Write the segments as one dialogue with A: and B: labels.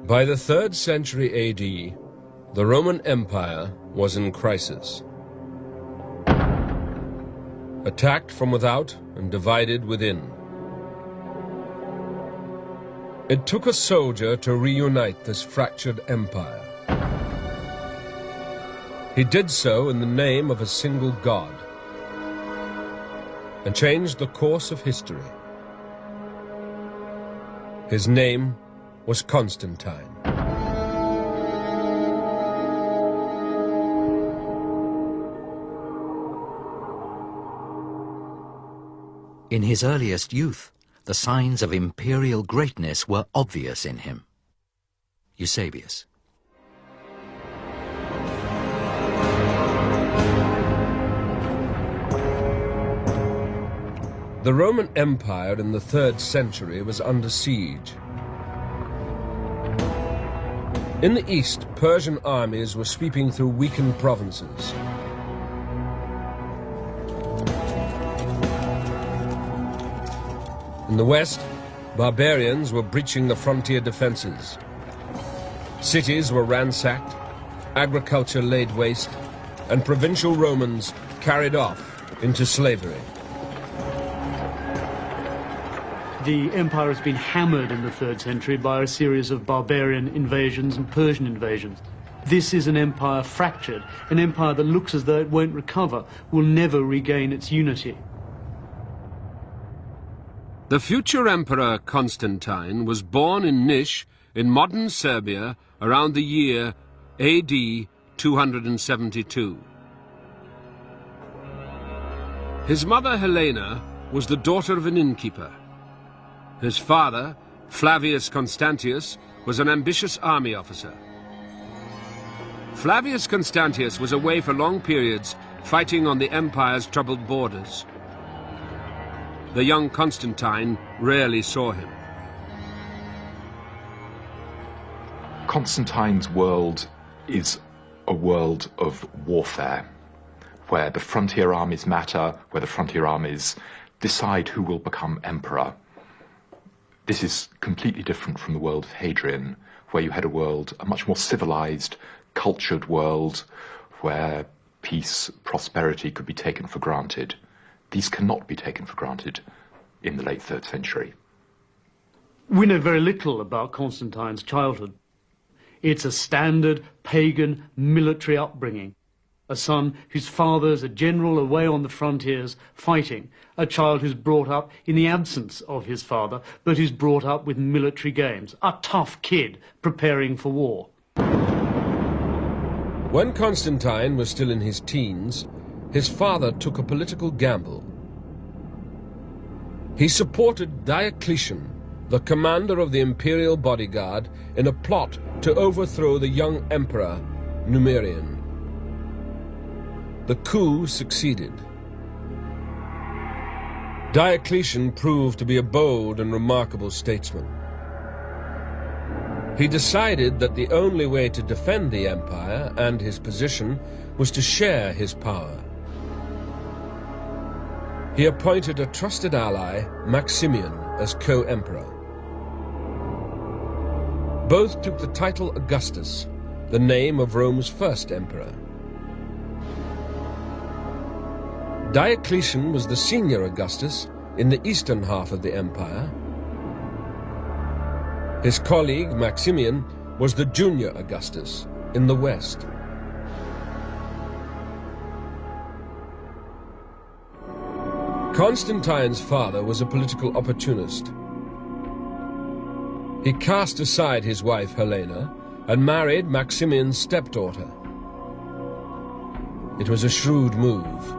A: By the 3rd century AD, the Roman Empire was in crisis. Attacked from without and divided within. It took a soldier to reunite this fractured empire. He did so in the name of a single god and changed the course of history. His name was Constantine.
B: In his earliest youth, the signs of imperial greatness were obvious in him. Eusebius.
A: The Roman Empire in the 3rd century was under siege. In the east, Persian armies were sweeping through weakened provinces. In the west, barbarians were breaching the frontier defenses. Cities were ransacked, agriculture laid waste, and provincial Romans carried off into slavery.
C: The empire has been hammered in the 3rd century by a series of barbarian invasions and Persian invasions. This is an empire fractured, an empire that looks as though it won't recover, will never regain its unity.
A: The future emperor Constantine was born in Niš in modern Serbia around the year AD 272. His mother Helena was the daughter of an innkeeper. His father, Flavius Constantius, was an ambitious army officer. Flavius Constantius was away for long periods fighting on the empire's troubled borders. The young Constantine rarely saw him.
D: Constantine's world is a world of warfare, where the frontier armies matter, where the frontier armies decide who will become emperor. This is completely different from the world of Hadrian, where you had a much more civilized, cultured world, where peace, prosperity could be taken for granted. These cannot be taken for granted in the late 3rd century.
C: We know very little about Constantine's childhood. It's a standard pagan military upbringing. A son whose father's a general away on the frontiers fighting, a child who's brought up in the absence of his father, but who's brought up with military games, a tough kid preparing for war.
A: When Constantine was still in his teens, his father took a political gamble. He supported Diocletian, the commander of the imperial bodyguard, in a plot to overthrow the young emperor Numerian. The coup succeeded. Diocletian proved to be a bold and remarkable statesman. He decided that the only way to defend the empire and his position was to share his power. He appointed a trusted ally, Maximian, as co-emperor. Both took the title Augustus, the name of Rome's first emperor. Diocletian was the senior Augustus in the eastern half of the empire. His colleague, Maximian, was the junior Augustus in the west. Constantine's father was a political opportunist. He cast aside his wife Helena and married Maximian's stepdaughter. It was a shrewd move.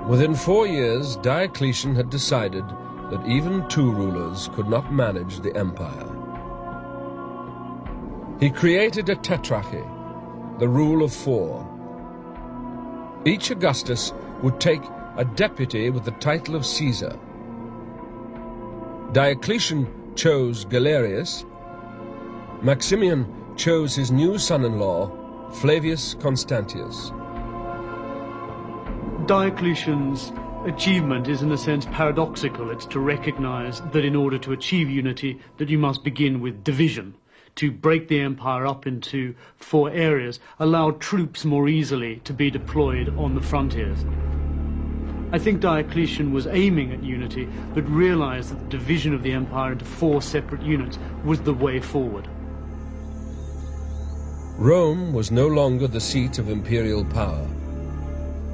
A: Within 4 years, Diocletian had decided that even two rulers could not manage the empire. He created a tetrarchy, the rule of 4. Each Augustus would take a deputy with the title of Caesar. Diocletian chose Galerius. Maximian chose his new son-in-law, Flavius Constantius.
C: Diocletian's achievement is in a sense paradoxical. It's to recognize that in order to achieve unity, that you must begin with division, to break the empire up into 4 areas, allow troops more easily to be deployed on the frontiers. I think Diocletian was aiming at unity, but realized that the division of the empire into 4 separate units was the way forward.
A: Rome was no longer the seat of imperial power.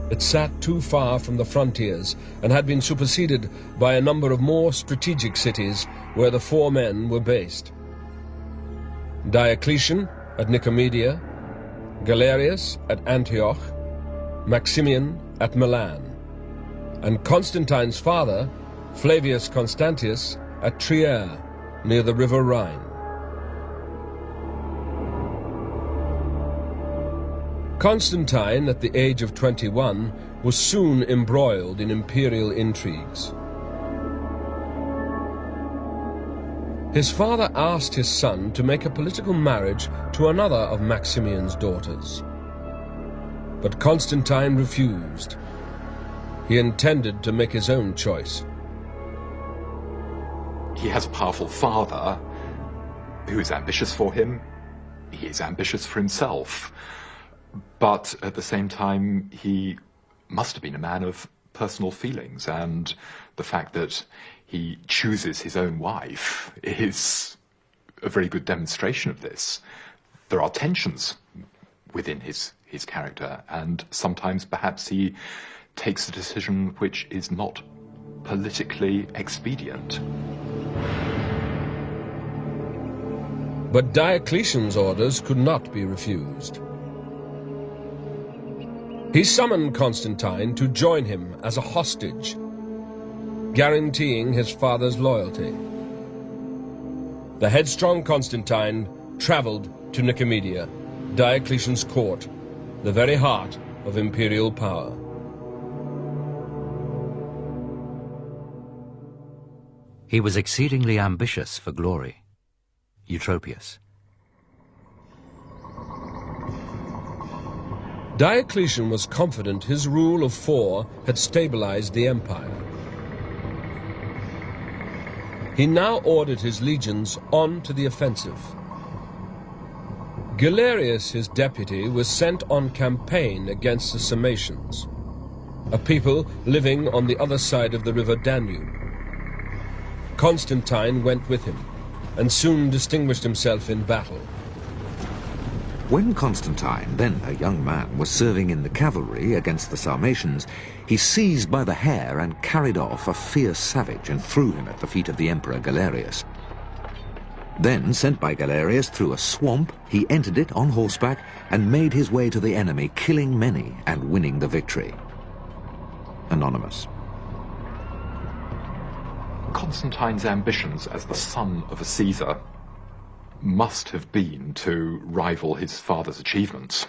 A: It sat too far from the frontiers and had been superseded by a number of more strategic cities where the 4 men were based. Diocletian at Nicomedia, Galerius at Antioch, Maximian at Milan, and Constantine's father, Flavius Constantius, at Trier, near the river Rhine. Constantine, at the age of 21, was soon embroiled in imperial intrigues. His father asked his son to make a political marriage to another of Maximian's daughters. But Constantine refused. He intended to make his own choice.
D: He has a powerful father who is ambitious for him. He is ambitious for himself. But at the same time, he must have been a man of personal feelings, and the fact that he chooses his own wife is a very good demonstration of this. There are tensions within his character, and sometimes perhaps he takes a decision which is not politically expedient.
A: But Diocletian's orders could not be refused. He summoned Constantine to join him as a hostage, guaranteeing his father's loyalty. The headstrong Constantine traveled to Nicomedia, Diocletian's court, the very heart of imperial power.
B: He was exceedingly ambitious for glory. Eutropius.
A: Diocletian was confident his rule of 4 had stabilized the empire. He now ordered his legions on to the offensive. Galerius, his deputy, was sent on campaign against the Sarmatians, a people living on the other side of the river Danube. Constantine went with him, and soon distinguished himself in battle.
E: When Constantine, then a young man, was serving in the cavalry against the Sarmatians, he seized by the hair and carried off a fierce savage and threw him at the feet of the Emperor Galerius. Then, sent by Galerius through a swamp, he entered it on horseback and made his way to the enemy, killing many and winning the victory. Anonymous.
D: Constantine's ambitions as the son of a Caesar must have been to rival his father's achievements.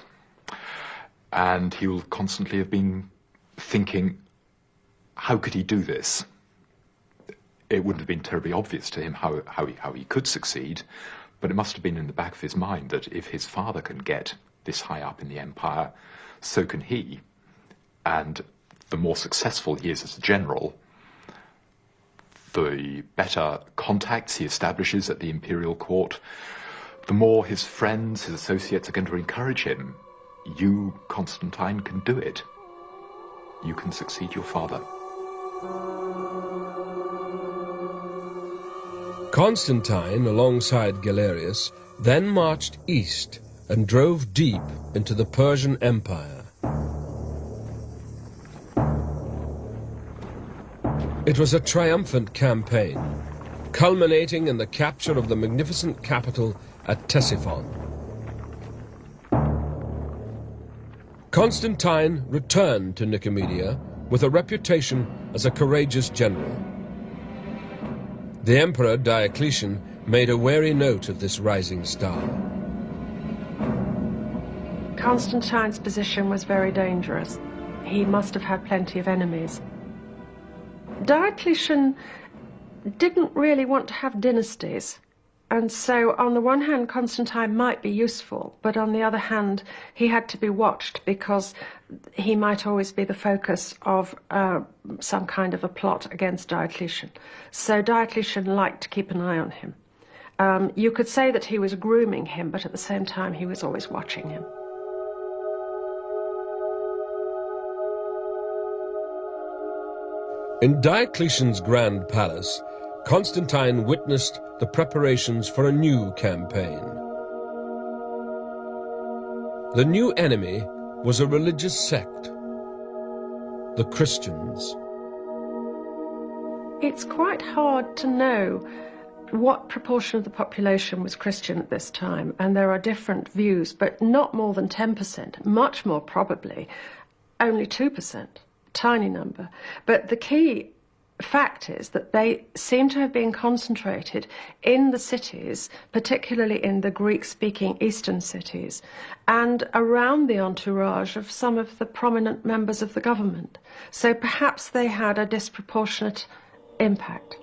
D: And he will constantly have been thinking, how could he do this? It wouldn't have been terribly obvious to him how he could succeed, but it must have been in the back of his mind that if his father can get this high up in the empire, so can he. And the more successful he is as a general, the better contacts he establishes at the imperial court, the more his friends, his associates are going to encourage him. You, Constantine, can do it. You can succeed your father.
A: Constantine, alongside Galerius, then marched east and drove deep into the Persian Empire. It was a triumphant campaign, culminating in the capture of the magnificent capital at Ctesiphon. Constantine returned to Nicomedia with a reputation as a courageous general. The Emperor Diocletian made a wary note of this rising star.
F: Constantine's position was very dangerous. He must have had plenty of enemies. Diocletian didn't really want to have dynasties. And so, on the one hand, Constantine might be useful, but on the other hand, he had to be watched because he might always be the focus of some kind of a plot against Diocletian. So Diocletian liked to keep an eye on him. You could say that he was grooming him, but at the same time, he was always watching him.
A: In Diocletian's grand palace, Constantine witnessed the preparations for a new campaign. The new enemy was a religious sect, the Christians.
F: It's quite hard to know what proportion of the population was Christian at this time, and there are different views, but not more than 10%, much more probably, only 2%, tiny number. But the key fact is that they seem to have been concentrated in the cities, particularly in the Greek-speaking eastern cities, and around the entourage of some of the prominent members of the government. So perhaps they had a disproportionate impact.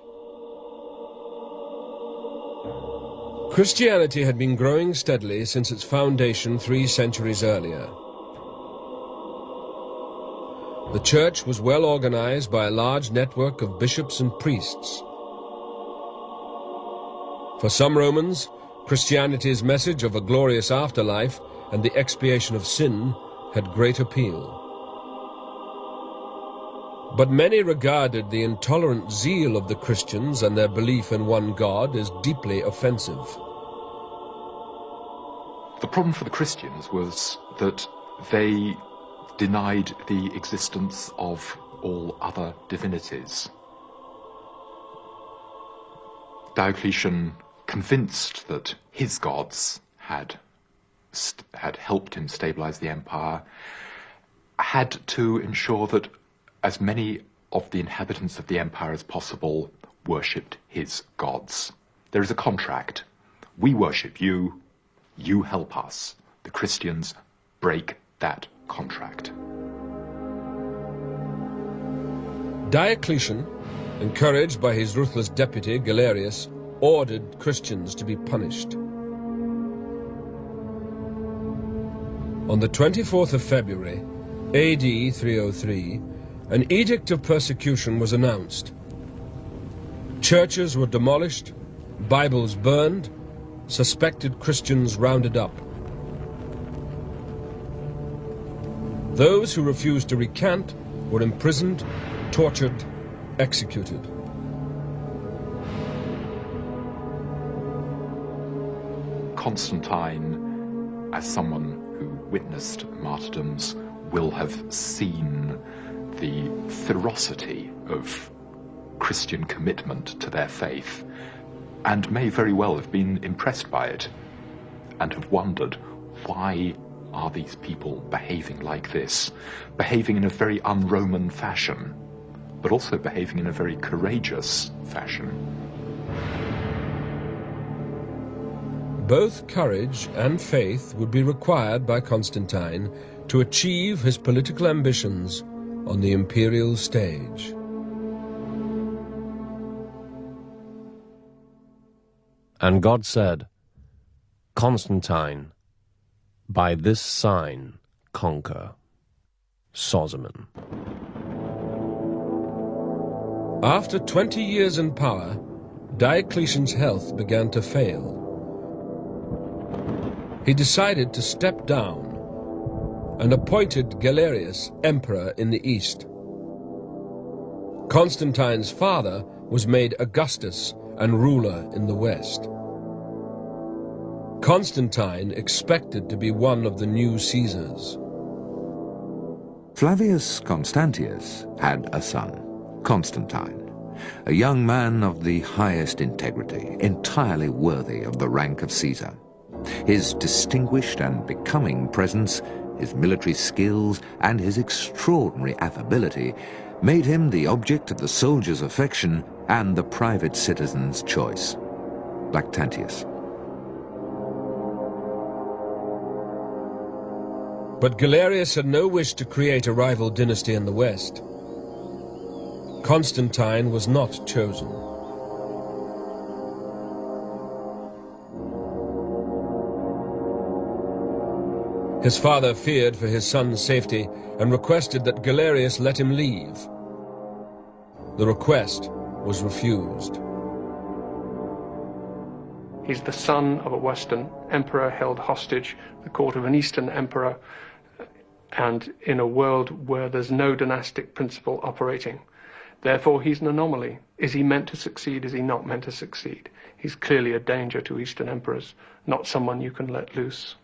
A: Christianity had been growing steadily since its foundation 3 centuries earlier. The church was well organized by a large network of bishops and priests. For some Romans, Christianity's message of a glorious afterlife and the expiation of sin had great appeal. But many regarded the intolerant zeal of the Christians and their belief in one God as deeply offensive.
D: The problem for the Christians was that they denied the existence of all other divinities. Diocletian, convinced that his gods had helped him stabilize the empire, had to ensure that as many of the inhabitants of the empire as possible worshipped his gods. There is a contract. We worship you, you help us. The Christians break that contract.
A: Diocletian, encouraged by his ruthless deputy Galerius, ordered Christians to be punished. On the 24th of February, AD 303, an edict of persecution was announced. Churches were demolished, Bibles burned, suspected Christians rounded up. Those who refused to recant were imprisoned, tortured, executed.
D: Constantine, as someone who witnessed martyrdoms, will have seen the ferocity of Christian commitment to their faith, and may very well have been impressed by it, and have wondered, why are these people behaving like this? Behaving in a very un-Roman fashion, but also behaving in a very courageous fashion.
A: Both courage and faith would be required by Constantine to achieve his political ambitions on the imperial stage.
G: And God said, Constantine, by this sign conquer. Sozomen.
A: After 20 years in power, Diocletian's health began to fail. He decided to step down and appointed Galerius emperor in the east. Constantine's father was made Augustus and ruler in the west. Constantine expected to be one of the new Caesars.
E: Flavius Constantius had a son, Constantine, a young man of the highest integrity, entirely worthy of the rank of Caesar. His distinguished and becoming presence, his military skills, and his extraordinary affability made him the object of the soldier's affection and the private citizen's choice. Lactantius.
A: But Galerius had no wish to create a rival dynasty in the west. Constantine was not chosen. His father feared for his son's safety and requested that Galerius let him leave. The request was refused.
H: He's the son of a Western emperor held hostage, the court of an Eastern emperor, and in a world where there's no dynastic principle operating. Therefore, he's an anomaly. Is he meant to succeed? Is he not meant to succeed? He's clearly a danger to Eastern emperors, not someone you can let loose.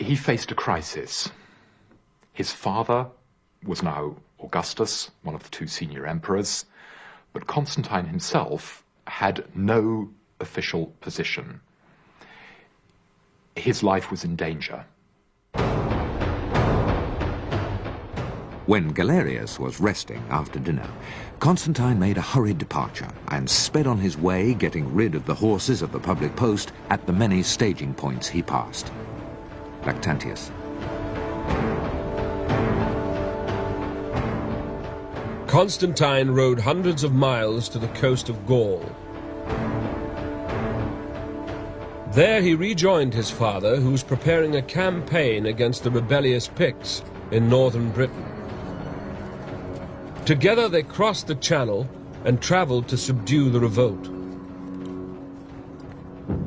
D: He faced a crisis. His father was now Augustus, one of the two senior emperors, but Constantine himself had no official position. His life was in danger.
E: When Galerius was resting after dinner, Constantine made a hurried departure and sped on his way, getting rid of the horses of the public post at the many staging points he passed. Lactantius.
A: Constantine rode hundreds of miles to the coast of Gaul. There he rejoined his father, who was preparing a campaign against the rebellious Picts in northern Britain. Together they crossed the Channel and traveled to subdue the revolt.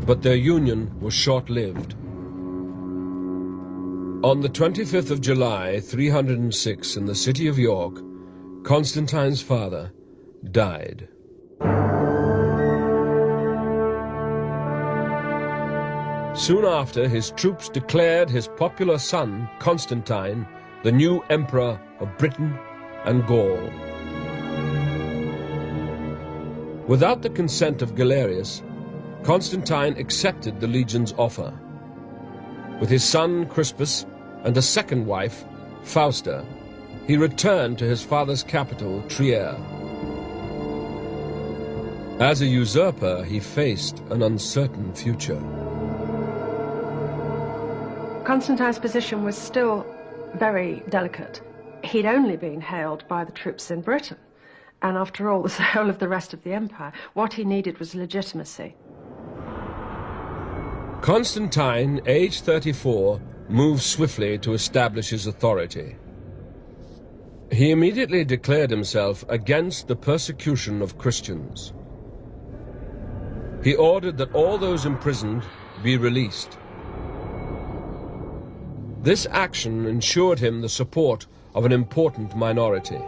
A: But their union was short-lived. On the 25th of July, 306, in the city of York, Constantine's father died. Soon after, his troops declared his popular son, Constantine, the new emperor of Britain and Gaul. Without the consent of Galerius, Constantine accepted the legion's offer. With his son Crispus and a second wife, Fausta, he returned to his father's capital, Trier. As a usurper, he faced an uncertain future.
F: Constantine's position was still very delicate. He'd only been hailed by the troops in Britain, and after all, the whole of the rest of the empire. What he needed was legitimacy.
A: Constantine, aged 34, moved swiftly to establish his authority. He immediately declared himself against the persecution of Christians. He ordered that all those imprisoned be released. This action ensured him the support of an important minority.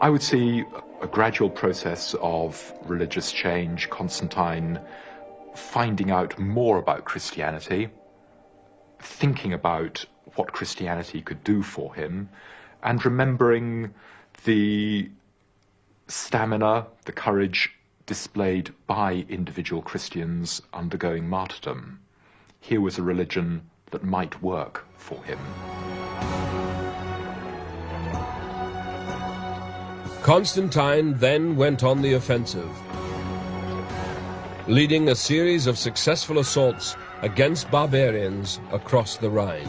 D: I would see a gradual process of religious change, Constantine finding out more about Christianity, thinking about what Christianity could do for him, and remembering the stamina, the courage displayed by individual Christians undergoing martyrdom. Here was a religion that might work for him.
A: Constantine then went on the offensive, leading a series of successful assaults against barbarians across the Rhine.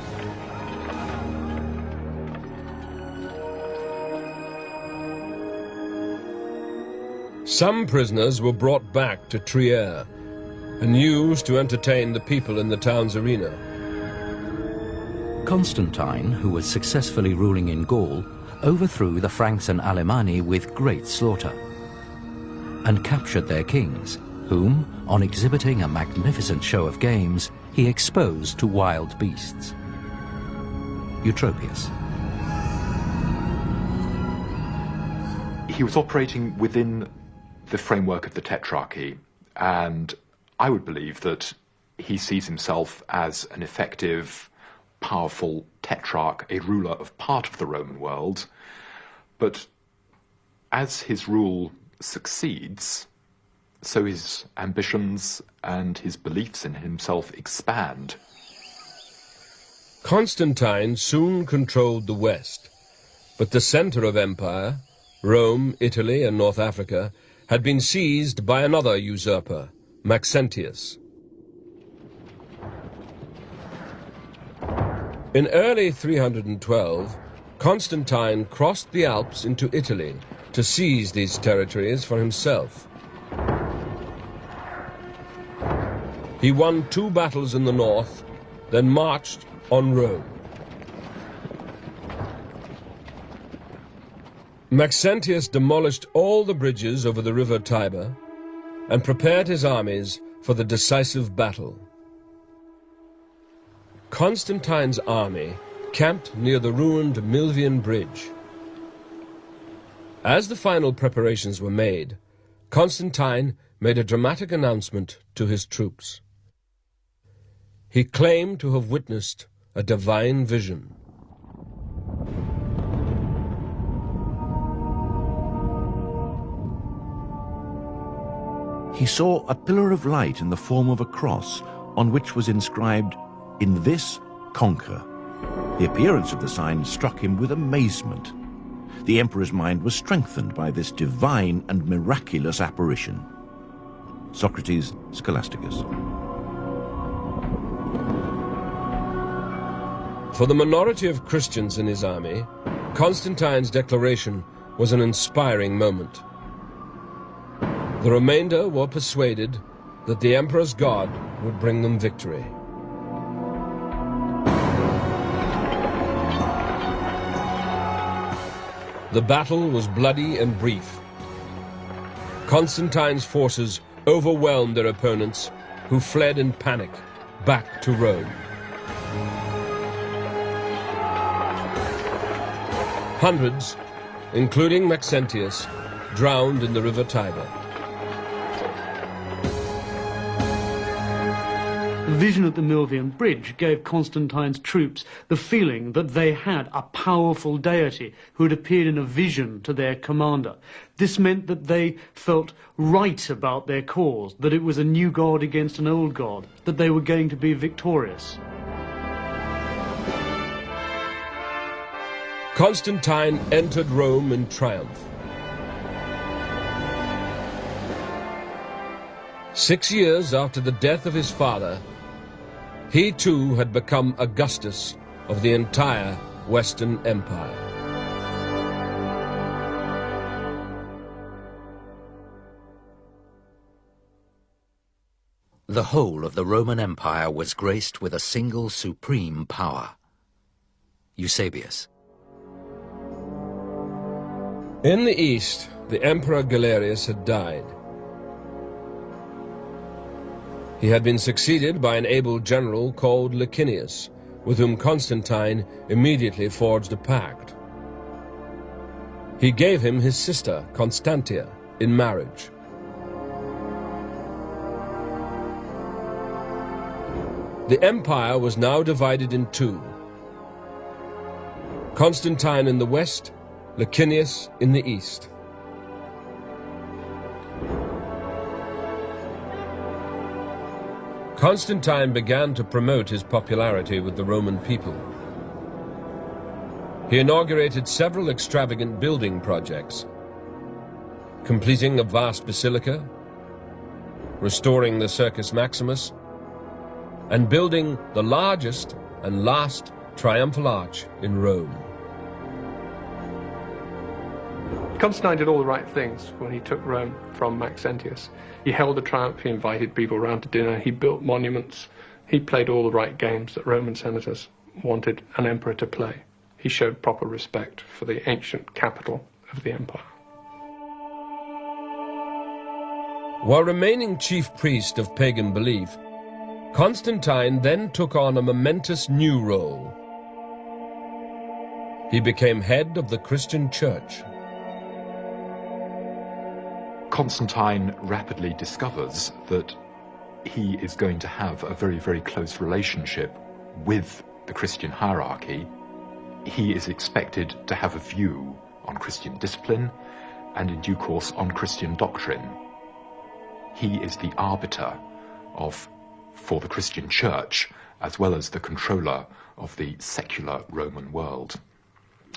A: Some prisoners were brought back to Trier and used to entertain the people in the town's arena.
B: Constantine, who was successfully ruling in Gaul, overthrew the Franks and Alemanni with great slaughter and captured their kings, whom, on exhibiting a magnificent show of games, he exposed to wild beasts. Eutropius.
D: He was operating within the framework of the Tetrarchy, and I would believe that he sees himself as an effective, powerful tetrarch, a ruler of part of the Roman world. But as his rule succeeds, so his ambitions and his beliefs in himself expand.
A: Constantine soon controlled the West, but the center of empire, Rome, Italy, and North Africa, had been seized by another usurper, Maxentius. In early 312, Constantine crossed the Alps into Italy to seize these territories for himself. He won 2 battles in the north then marched on Rome. Maxentius demolished all the bridges over the river Tiber and prepared his armies for the decisive battle. Constantine's army camped near the ruined Milvian Bridge. As the final preparations were made, Constantine made a dramatic announcement to his troops. He claimed to have witnessed a divine vision.
I: He saw a pillar of light in the form of a cross on which was inscribed, "In this conquer." The appearance of the sign struck him with amazement. The emperor's mind was strengthened by this divine and miraculous apparition. Socrates, Scholasticus.
A: For the minority of Christians in his army, Constantine's declaration was an inspiring moment. The remainder were persuaded that the emperor's God would bring them victory. The battle was bloody and brief. Constantine's forces overwhelmed their opponents, who fled in panic back to Rome. Hundreds, including Maxentius, drowned in the river Tiber.
C: The vision at the Milvian Bridge gave Constantine's troops the feeling that they had a powerful deity who had appeared in a vision to their commander. This meant that they felt right about their cause, that it was a new god against an old god, that they were going to be victorious.
A: Constantine entered Rome in triumph. 6 years after the death of his father, he too had become Augustus of the entire Western Empire.
B: The whole of the Roman Empire was graced with a single supreme power, Eusebius.
A: In the east, the Emperor Galerius had died. He had been succeeded by an able general called Licinius, with whom Constantine immediately forged a pact. He gave him his sister, Constantia, in marriage. The empire was now divided in two. Constantine in the west, Licinius in the east. Constantine began to promote his popularity with the Roman people. He inaugurated several extravagant building projects, completing a vast basilica, restoring the Circus Maximus, and building the largest and last triumphal arch in Rome.
H: Constantine did all the right things when he took Rome from Maxentius. He held a triumph, he invited people around to dinner, he built monuments, he played all the right games that Roman senators wanted an emperor to play. He showed proper respect for the ancient capital of the empire.
A: While remaining chief priest of pagan belief, Constantine then took on a momentous new role. He became head of the Christian Church.
D: Constantine rapidly discovers that he is going to have a very, very close relationship with the Christian hierarchy. He is expected to have a view on Christian discipline and in due course on Christian doctrine. He is the arbiter for the Christian Church as well as the controller of the secular Roman world.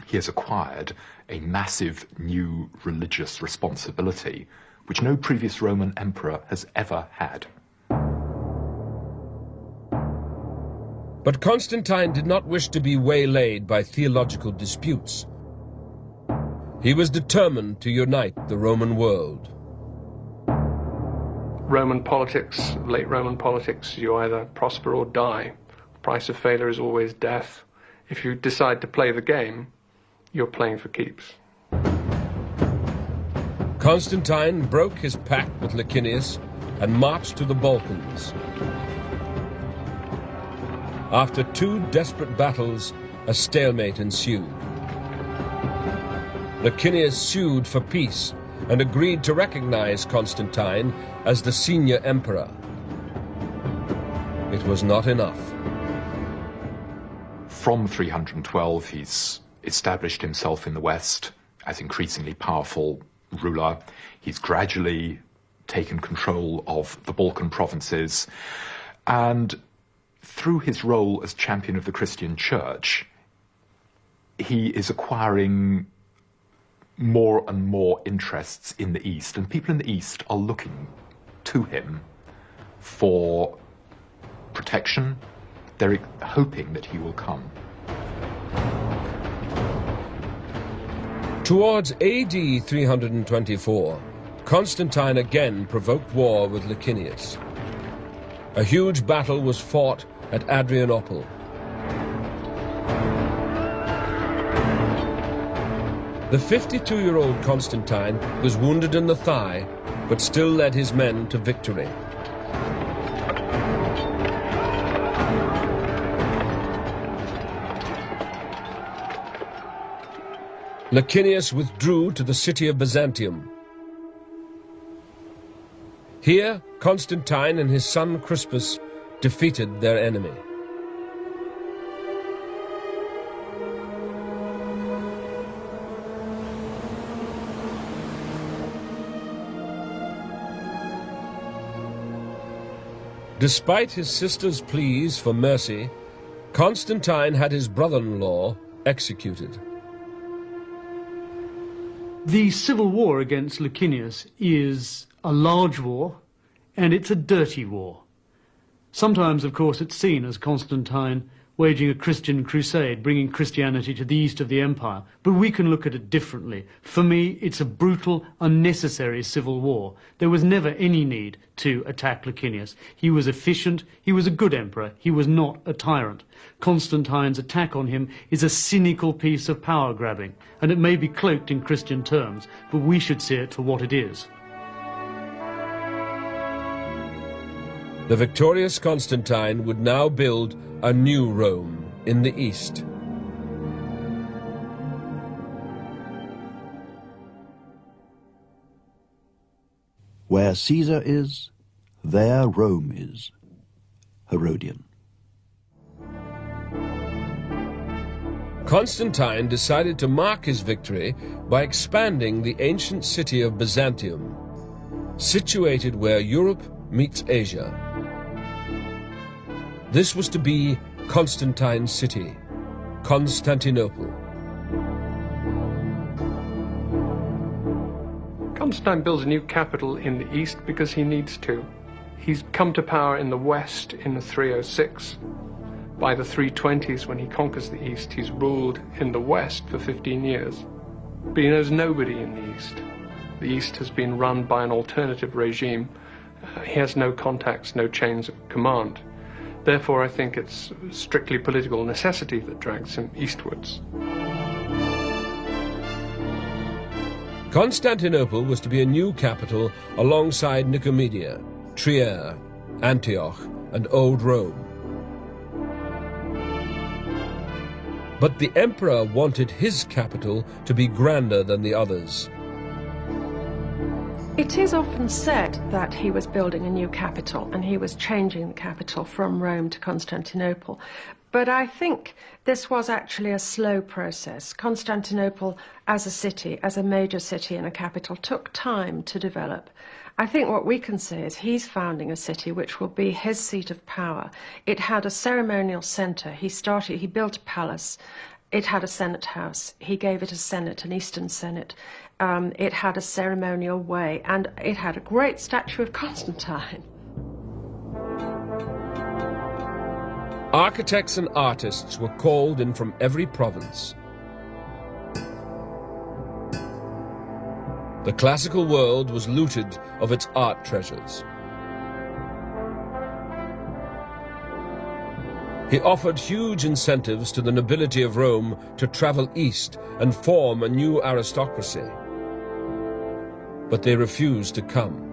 D: He has acquired a massive new religious responsibility which no previous Roman emperor has ever had.
A: But Constantine did not wish to be waylaid by theological disputes. He was determined to unite the Roman world.
H: Roman politics, late Roman politics, you either prosper or die. price of failure is always death. If you decide to play the game, you're playing for keeps.
A: Constantine broke his pact with Licinius and marched to the Balkans. After 2 desperate battles, a stalemate ensued. Licinius sued for peace and agreed to recognize Constantine as the senior emperor. It was not enough.
D: From 312, he's established himself in the West as increasingly powerful ruler. He's gradually taken control of the Balkan provinces, and through his role as champion of the Christian Church, he is acquiring more and more interests in the East, and people in the East are looking to him for protection. They're hoping that he will come.
A: Towards AD 324, Constantine again provoked war with Licinius. A huge battle was fought at Adrianople. The 52-year-old Constantine was wounded in the thigh, but still led his men to victory. Licinius withdrew to the city of Byzantium. Here, Constantine and his son Crispus defeated their enemy. Despite his sister's pleas for mercy, Constantine had his brother-in-law executed.
C: The civil war against Licinius is a large war, and it's a dirty war. Sometimes, of course, it's seen as Constantine waging a Christian crusade, bringing Christianity to the east of the empire. But we can look at it differently. For me, it's a brutal, unnecessary civil war. There was never any need to attack Licinius. He was efficient, he was a good emperor, he was not a tyrant. Constantine's attack on him is a cynical piece of power grabbing, and it may be cloaked in Christian terms, but we should see it for what it is.
A: The victorious Constantine would now build a new Rome in the east.
J: Where Caesar is, there Rome is. Herodian.
A: Constantine decided to mark his victory by expanding the ancient city of Byzantium, situated where Europe meets Asia. This was to be Constantine's city, Constantinople.
H: Constantine builds a new capital in the east because he needs to. He's come to power in the west in the 306. By the 320s, when he conquers the east, he's ruled in the west for 15 years. But he knows nobody in the east. The east has been run by an alternative regime. He has no contacts, no chains of command. Therefore, I think it's strictly political necessity that drags him eastwards.
A: Constantinople was to be a new capital alongside Nicomedia, Trier, Antioch, and Old Rome. But the emperor wanted his capital to be grander than the others.
F: It is often said that he was building a new capital and he was changing the capital from Rome to Constantinople. But I think this was actually a slow process. Constantinople as a city, as a major city and a capital, took time to develop. I think what we can say is he's founding a city which will be his seat of power. It had a ceremonial centre. He built a palace. It had a senate house. He gave it a senate, an eastern senate. It had a ceremonial way, and it had a great statue of Constantine.
A: Architects and artists were called in from every province. The classical world was looted of its art treasures. He offered huge incentives to the nobility of Rome to travel east and form a new aristocracy. But they refused to come.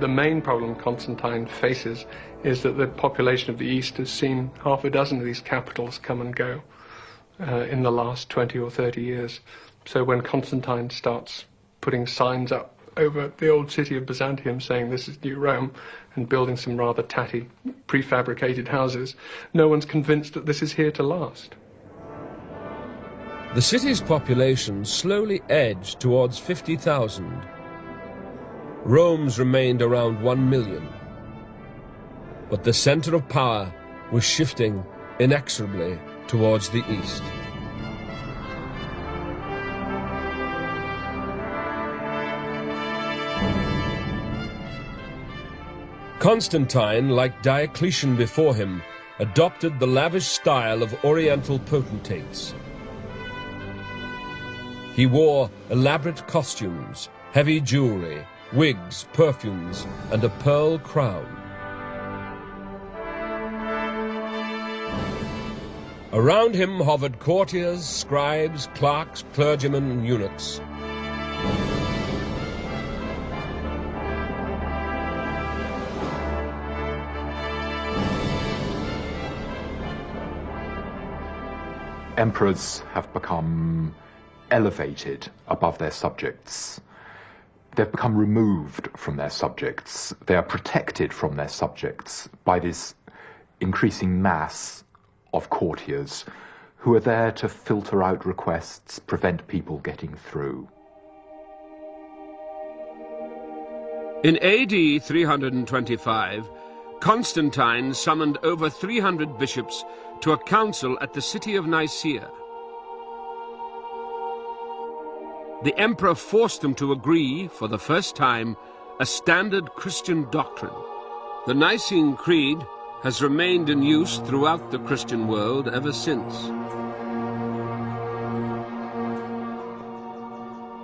H: The main problem Constantine faces is that the population of the East has seen half a dozen of these capitals come and go in the last 20 or 30 years. So when Constantine starts putting signs up over the old city of Byzantium saying this is New Rome and building some rather tatty prefabricated houses, no one's convinced that this is here to last.
A: The city's population slowly edged towards 50,000. Rome's remained around 1 million. But the center of power was shifting inexorably towards the east. Constantine, like Diocletian before him, adopted the lavish style of Oriental potentates. He wore elaborate costumes, heavy jewelry, wigs, perfumes, and a pearl crown. Around him hovered courtiers, scribes, clerks, clergymen, and eunuchs.
D: Emperors have become elevated above their subjects. They've become removed from their subjects. They are protected from their subjects by this increasing mass of courtiers who are there to filter out requests, prevent people getting through.
A: In AD 325, Constantine summoned over 300 bishops to a council at the city of Nicaea. The emperor forced them to agree, for the first time, a standard Christian doctrine. The Nicene Creed has remained in use throughout the Christian world ever since.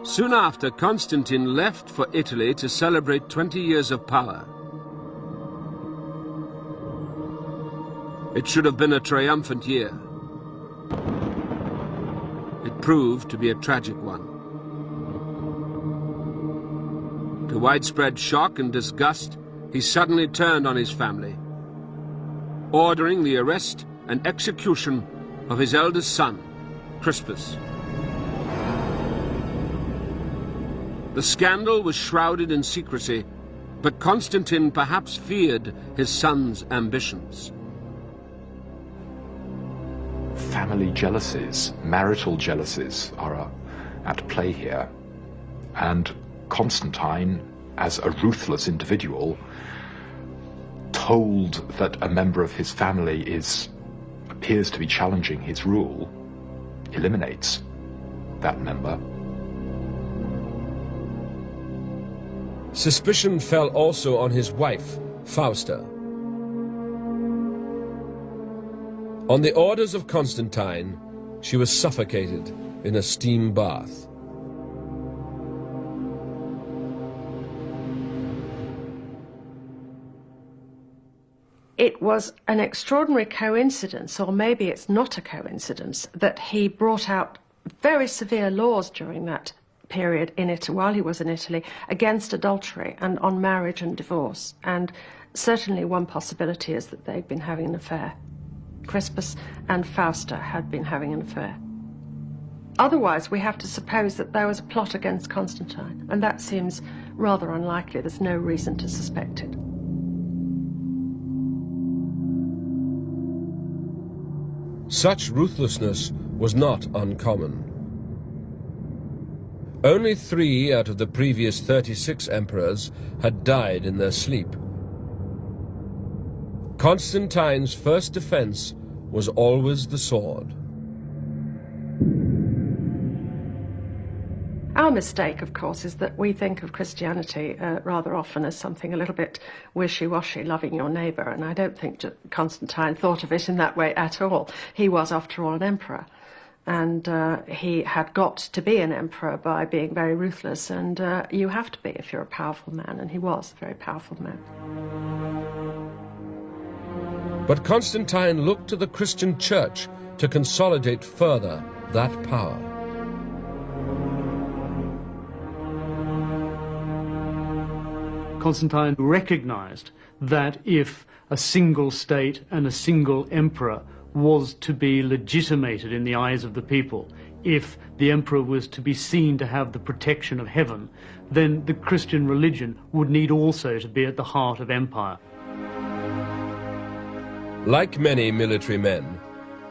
A: Soon after, Constantine left for Italy to celebrate 20 years of power. It should have been a triumphant year. It proved to be a tragic one. To widespread shock and disgust, he suddenly turned on his family, ordering the arrest and execution of his eldest son, Crispus. The scandal was shrouded in secrecy, but Constantine perhaps feared his son's ambitions.
D: Family jealousies, marital jealousies are at play here. And Constantine, as a ruthless individual, told that a member of his family appears to be challenging his rule, eliminates that member.
A: Suspicion fell also on his wife, Fausta. On the orders of Constantine, she was suffocated in a steam bath.
F: It was an extraordinary coincidence, or maybe it's not a coincidence, that he brought out very severe laws during that period in Italy, while he was in Italy, against adultery and on marriage and divorce. And certainly one possibility is that they'd been having an affair. Crispus and Fausta had been having an affair. Otherwise, we have to suppose that there was a plot against Constantine, and that seems rather unlikely. There's no reason to suspect it.
A: Such ruthlessness was not uncommon. Only 3 out of the previous 36 emperors had died in their sleep. Constantine's first defense was always the sword.
F: Our mistake, of course, is that we think of Christianity rather often as something a little bit wishy-washy, loving your neighbour, and I don't think Constantine thought of it in that way at all. He was, after all, an emperor, and he had got to be an emperor by being very ruthless, and you have to be if you're a powerful man, and he was a very powerful man.
A: But Constantine looked to the Christian Church to consolidate further that power.
C: Constantine recognized that if a single state and a single emperor was to be legitimated in the eyes of the people, if the emperor was to be seen to have the protection of heaven, then the Christian religion would need also to be at the heart of empire.
A: Like many military men,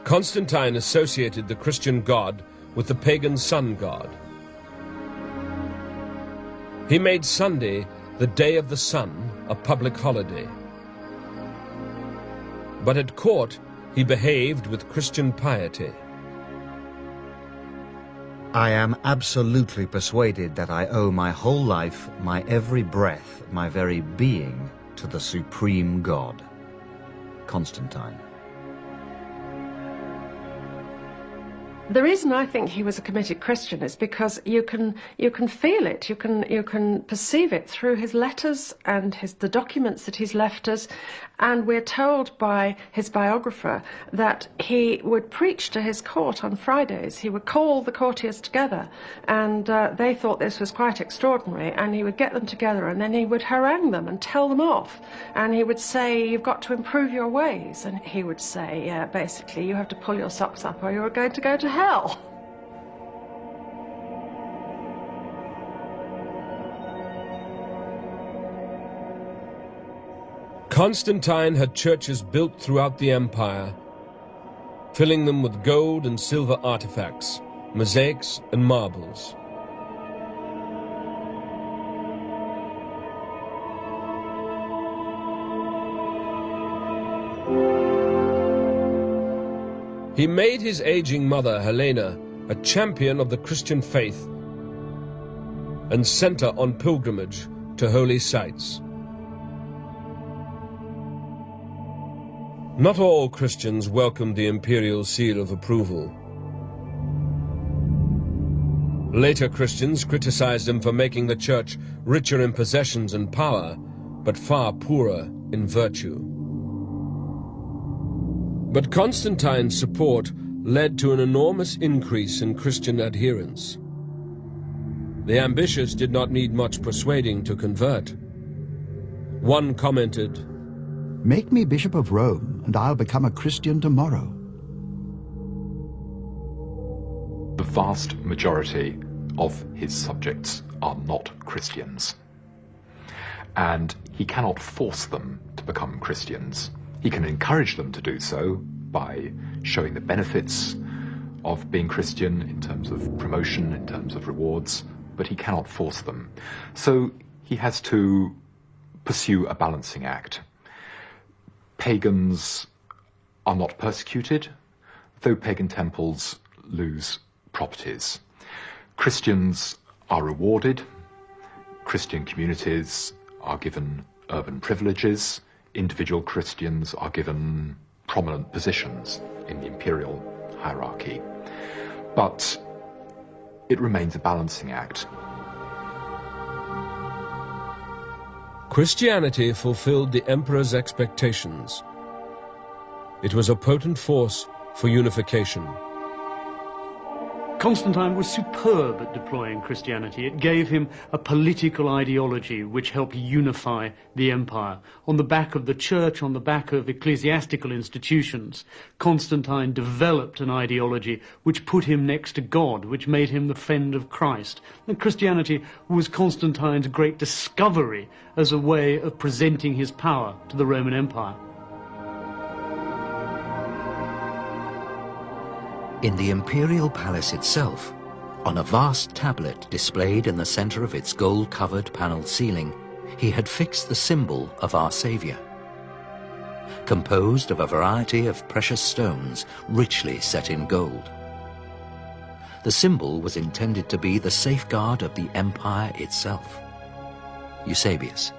A: Constantine associated the Christian god with the pagan sun god. He made Sunday, the day of the sun, a public holiday. But at court, he behaved with Christian piety.
K: I am absolutely persuaded that I owe my whole life, my every breath, my very being, to the supreme God. Constantine.
F: The reason I think he was a committed Christian is because you can feel it, you can perceive it through his letters and the documents that he's left us, and we're told by his biographer that he would preach to his court on Fridays. He would call the courtiers together, and they thought this was quite extraordinary, and he would get them together and then he would harangue them and tell them off, and he would say, you've got to improve your ways, and he would say, yeah, basically, you have to pull your socks up or you're going to go to hell.
A: Constantine had churches built throughout the empire, filling them with gold and silver artifacts, mosaics and marbles. He made his aging mother, Helena, a champion of the Christian faith and sent her on pilgrimage to holy sites. Not all Christians welcomed the imperial seal of approval. Later Christians criticized him for making the church richer in possessions and power, but far poorer in virtue. But Constantine's support led to an enormous increase in Christian adherents. The ambitious did not need much persuading to convert. One commented,
J: "Make me Bishop of Rome, and I'll become a Christian tomorrow."
D: The vast majority of his subjects are not Christians. And he cannot force them to become Christians. He can encourage them to do so by showing the benefits of being Christian in terms of promotion, in terms of rewards, but he cannot force them. So he has to pursue a balancing act. Pagans are not persecuted, though pagan temples lose properties. Christians are rewarded. Christian communities are given urban privileges. Individual Christians are given prominent positions in the imperial hierarchy. But it remains a balancing act.
A: Christianity fulfilled the emperor's expectations. It was a potent force for unification.
C: Constantine was superb at deploying Christianity. It gave him a political ideology which helped unify the empire. On the back of the church, on the back of ecclesiastical institutions, Constantine developed an ideology which put him next to God, which made him the friend of Christ. And Christianity was Constantine's great discovery as a way of presenting his power to the Roman Empire.
B: In the imperial palace itself, on a vast tablet displayed in the center of its gold-covered paneled ceiling, he had fixed the symbol of our Savior. Composed of a variety of precious stones richly set in gold. The symbol was intended to be the safeguard of the empire itself. Eusebius.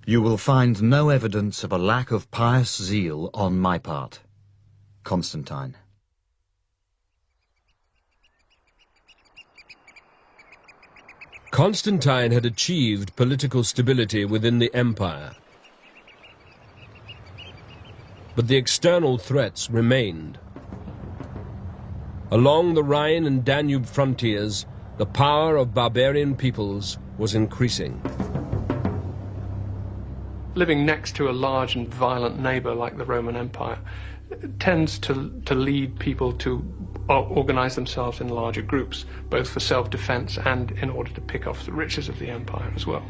K: You will find no evidence of a lack of pious zeal on my part. Constantine.
A: Constantine had achieved political stability within the empire. But the external threats remained. Along the Rhine and Danube frontiers, the power of barbarian peoples was increasing.
H: Living next to a large and violent neighbour like the Roman Empire tends to lead people to organise themselves in larger groups, both for self-defence and in order to pick off the riches of the empire as well.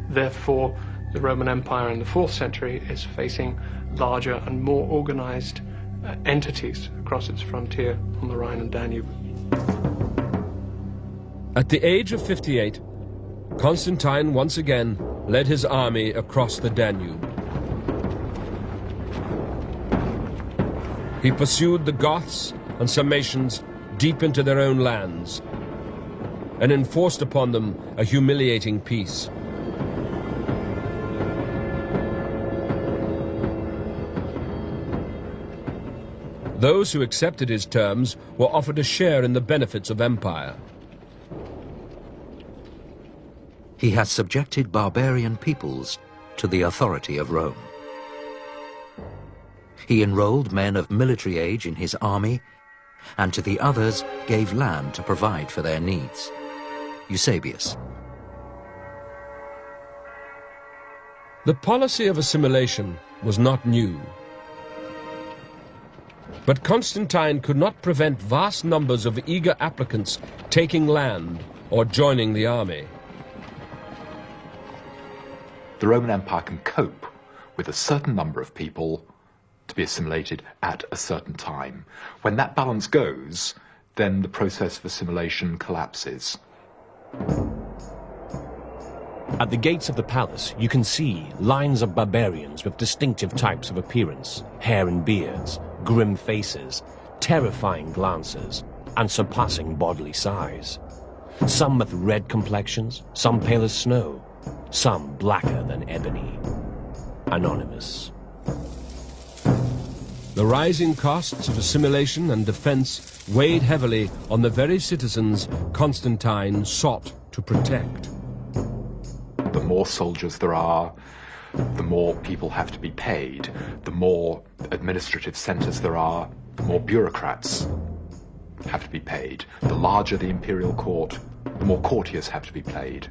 H: Therefore, the Roman Empire in the 4th century is facing larger and more organised entities across its frontier on the Rhine and Danube.
A: At the age of 58, Constantine once again led his army across the Danube. He pursued the Goths and Sarmatians deep into their own lands and enforced upon them a humiliating peace. Those who accepted his terms were offered a share in the benefits of empire.
B: He had subjected barbarian peoples to the authority of Rome. He enrolled men of military age in his army, and to the others gave land to provide for their needs. Eusebius.
A: The policy of assimilation was not new. But Constantine could not prevent vast numbers of eager applicants taking land or joining the army.
D: The Roman Empire can cope with a certain number of people to be assimilated at a certain time. When that balance goes, then the process of assimilation collapses.
G: At the gates of the palace, you can see lines of barbarians with distinctive types of appearance, hair and beards, grim faces, terrifying glances, and surpassing bodily size. Some with red complexions, some pale as snow, some blacker than ebony. Anonymous.
A: The rising costs of assimilation and defense weighed heavily on the very citizens Constantine sought to protect.
D: The more soldiers there are, the more people have to be paid. The more administrative centres there are, the more bureaucrats have to be paid. The larger the imperial court, the more courtiers have to be paid.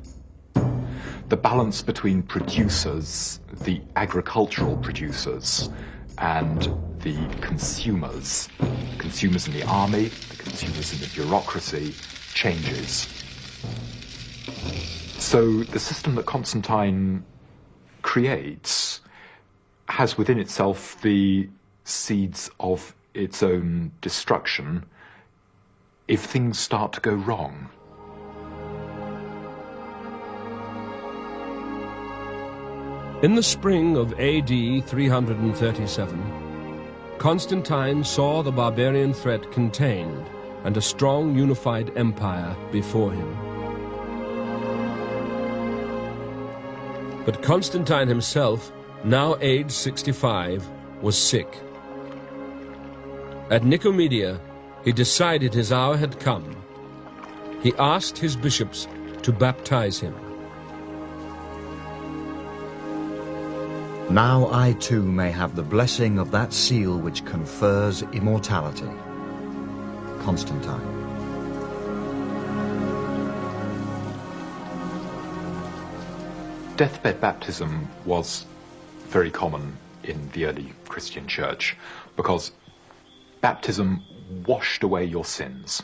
D: The balance between producers, the agricultural producers, and the consumers in the army, the consumers in the bureaucracy, changes. So the system that Constantine creates has within itself the seeds of its own destruction if things start to go wrong.
A: In the spring of AD 337, Constantine saw the barbarian threat contained and a strong unified empire before him. But Constantine himself, now aged 65, was sick. At Nicomedia, he decided his hour had come. He asked his bishops to baptize him.
K: Now I too may have the blessing of that seal which confers immortality. Constantine.
D: Deathbed baptism was very common in the early Christian church because baptism washed away your sins.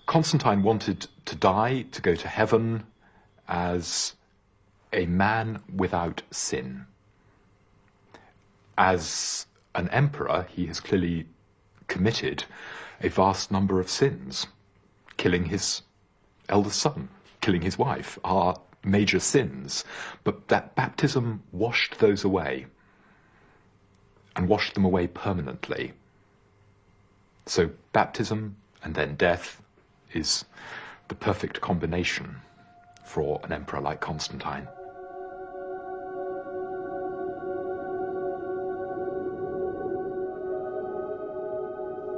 D: Constantine wanted to die, to go to heaven as a man without sin. As an emperor, he has clearly committed a vast number of sins. Killing his eldest son, killing his wife are major sins, but that baptism washed those away and washed them away permanently. So baptism and then death is the perfect combination for an emperor like Constantine.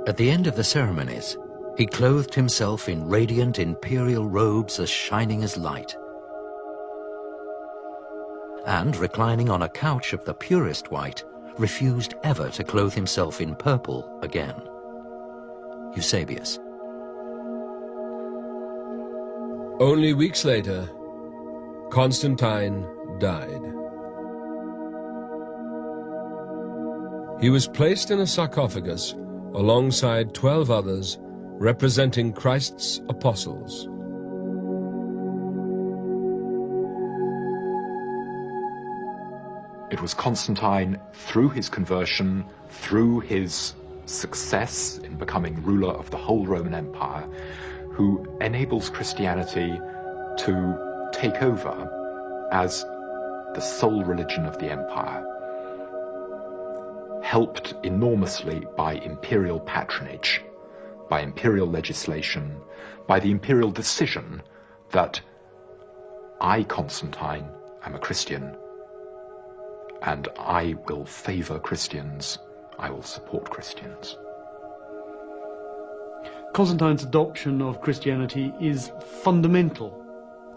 B: At the end of the ceremonies, He clothed himself in radiant imperial robes as shining as light. And, reclining on a couch of the purest white, refused ever to clothe himself in purple again. Eusebius.
A: Only weeks later, Constantine died. He was placed in a sarcophagus alongside 12 others representing Christ's apostles.
D: It was Constantine, through his conversion, through his success in becoming ruler of the whole Roman Empire, who enables Christianity to take over as the sole religion of the empire, helped enormously by imperial patronage, by imperial legislation, by the imperial decision that I, Constantine, am a Christian, and I will favor Christians, I will support Christians.
C: Constantine's adoption of Christianity is fundamental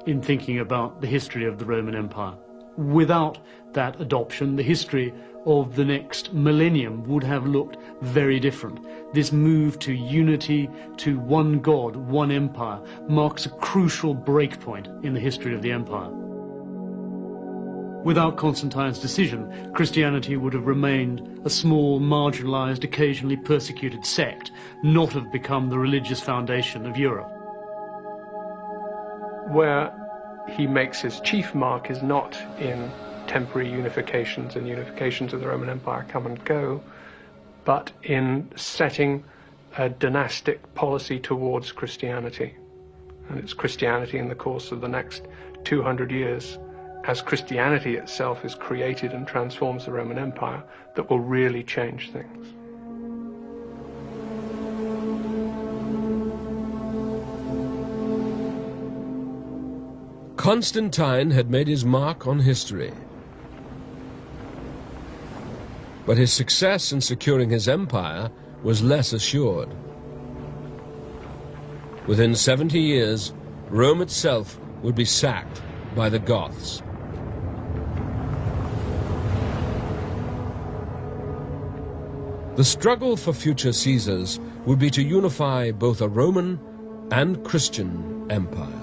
C: in thinking about the history of the Roman Empire. Without that adoption, the history of the next millennium would have looked very different. This move to unity, to one God, one empire, marks a crucial breakpoint in the history of the empire. Without Constantine's decision, Christianity would have remained a small, marginalized, occasionally persecuted sect, not have become the religious foundation of Europe.
H: Where he makes his chief mark is not in temporary unifications and unifications of the Roman Empire come and go, but in setting a dynastic policy towards Christianity. And it's Christianity in the course of the next 200 years, as Christianity itself is created and transforms the Roman Empire, that will really change things.
A: Constantine had made his mark on history. But his success in securing his empire was less assured. Within 70 years, Rome itself would be sacked by the Goths. The struggle for future Caesars would be to unify both a Roman and Christian empire.